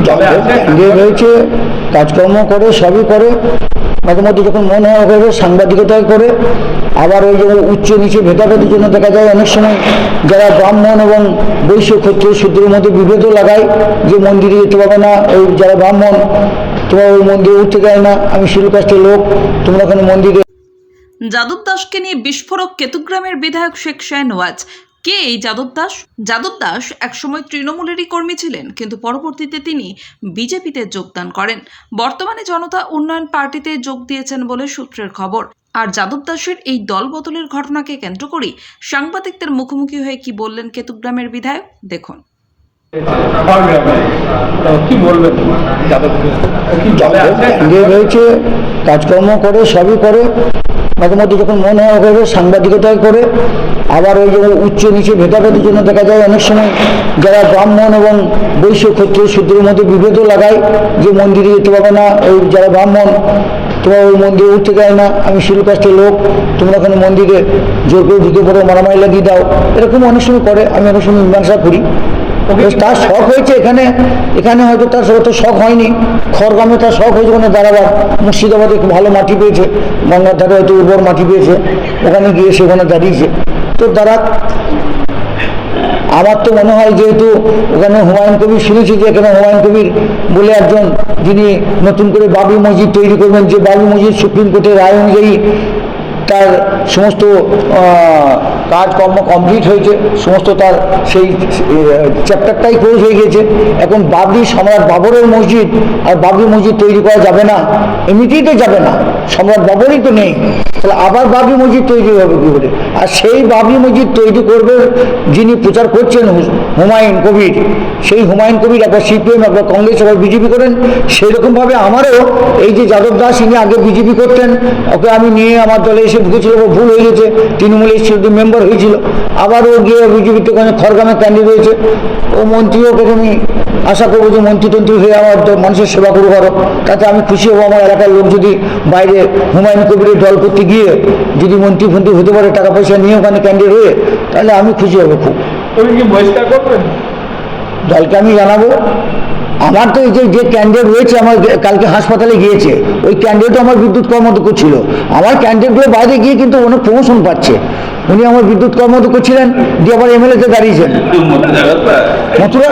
Candidate হয়েছে, কাজকর্ম করে, সবই করে, মাঝে মধ্যে যখন মনে হয় করে সাংবাদিকতায় করে। আবার ওই যে উচ্চ নিচে ভেদাভেদের জন্য দেখা যায় অনেক সময় যারা ব্রাহ্মণ এবং বৈশ্য ক্ষত্রিয় শূদ্রের মধ্যে বিভেদও লাগায়, যে মন্দিরে যেতে পারবে না, ওই যারা ব্রাহ্মণ তোমরা ওই মন্দিরে উঠতে দেয় না, আমি শিলু কাস্টের লোক, তোমরা ওখানে মন্দিরে। যাদব দাসকে নিয়ে বিস্ফোরক কেতুগ্রামের বিধায়ক শেখ শাহনওয়াজ। কে এই যাদব দাস? যাদব দাস একসময় তৃণমূলেরই কর্মী ছিলেন, কিন্তু পরবর্তীতে তিনি বিজেপিতে যোগদান করেন। বর্তমানে জনতা উন্নয়ন পার্টিতে যোগ দিয়েছেন বলে সূত্রের খবর। আর যাদব দাসের এই দল বদলের ঘটনাকে কেন্দ্র করে সাংবাদিকদের মুখোমুখি হয়ে কি বললেন কেতুগ্রামের বিধায়ক, দেখুন। কি বলবেন? ক্যান্ডিডেট হয়েছে, কাজকর্ম করে, সবই করে, মাঝে মধ্যে যখন মনে হয় করে সাংবাদিকতায় করে। আবার ওই যে উচ্চ নিচে ভেদাভেদের জন্য দেখা যায় অনেক সময় যারা ব্রাহ্মণ এবং বৈশ্য ক্ষত্রিয় শূদ্রের মধ্যে বিভেদও লাগায়, যে মন্দিরে যেতে পারবে না, ওই যারা ব্রাহ্মণ তোমরা ওই মন্দিরে উঠতে দেয় না, আমি শিলু কাস্টের লোক, তোমরা ওখানে মন্দিরে জোর করে ঢুকে পড়ে মারামারি লাগিয়ে দাও, এরকম অনেক সময় করে। আমি অনেক সময় মীমাংসা করি। তার শখ হয়েছে এখানে, এখানে হয়তো তার অত শখ হয়নি। খড়গ্রামে তার শখ হয়েছে, ওখানে দাঁড়াবার। মুর্শিদাবাদে খুব ভালো মাটি পেয়েছে, গঙ্গার ধারে হয়তো উর্বর মাটি পেয়েছে, ওখানে গিয়ে সে ওখানে দাঁড়িয়েছে। তো তারা, আমার তো মনে হয় যেহেতু ওখানে হুমায়ুন কবির শুনেছি যে এখানে হুমায়ুন কবির বলে একজন, যিনি নতুন করে বাবরি মসজিদ তৈরি করবেন, যে বাবরি মসজিদ সুপ্রিম কোর্টের রায় অনুযায়ী তার সমস্ত কাজকর্ম কমপ্লিট হয়েছে, সমস্ত তার সেই চ্যাপ্টারটাই ক্লোজ হয়ে গেছে। এখন বাবরি, সম্রাট বাবরের মসজিদ, আর বাবরি মসজিদ তৈরি করা যাবে না, এমনিতেই তো যাবে না, সম্রাট বাবরই তো নেই, তাহলে আবার বাবরি মসজিদ তৈরি হবে কী করে? আর সেই বাবরি মসজিদ তৈরি করবে যিনি প্রচার করছেন হুমায়ুন কবির, সেই হুমায়ুন কবির একবার সিপিএম, একবার কংগ্রেস, একবার বিজেপি করেন। সেরকমভাবে আমারও এই যে যাদব দাস, ইনি আগে বিজেপি করতেন, ওকে আমি নিয়ে আমার দলে এসে ঢুকেছিল, ভুল হয়ে গেছে, তৃণমূল এসে মেম্বার হয়েছিল, আবার ও গিয়ে বিজেপিতে ওখানে খড়গ্রামে ক্যান্ডিডেট হয়েছে। ও মন্ত্রীও আমি আশা করবো যে মন্ত্রী টন্ত্রী হয়ে আমার মানুষের সেবা করবো আরো, তাতে আমি খুশি হবো। আমার এলাকার লোক যদি বাইরে হুমায়ুন কবিরের দল করতে গিয়ে যদি মন্ত্রী ফন্ত্রী হতে পারে, টাকা পয়সা নিয়ে ওখানে ক্যান্ডিডেট হয়ে, তাহলে আমি খুশি হবো খুব। দলকে আমি জানাবো। আমার তো এই যে ক্যান্ডিডেট রয়েছে, আমার কালকে হাসপাতালে গিয়েছে, ওই ক্যান্ডিডেটও আমার বিদ্যুৎ কর্মদক্ষ ছিল। আমার ক্যান্ডিডেটগুলো বাইরে গিয়ে কিন্তু অনেক প্রমোশন পাচ্ছে। উনি আমার বিদ্যুৎ কর্মদক্ষ ছিলেন, দিয়ে আবার এমএলএতে দাঁড়িয়েছেন মথুরা।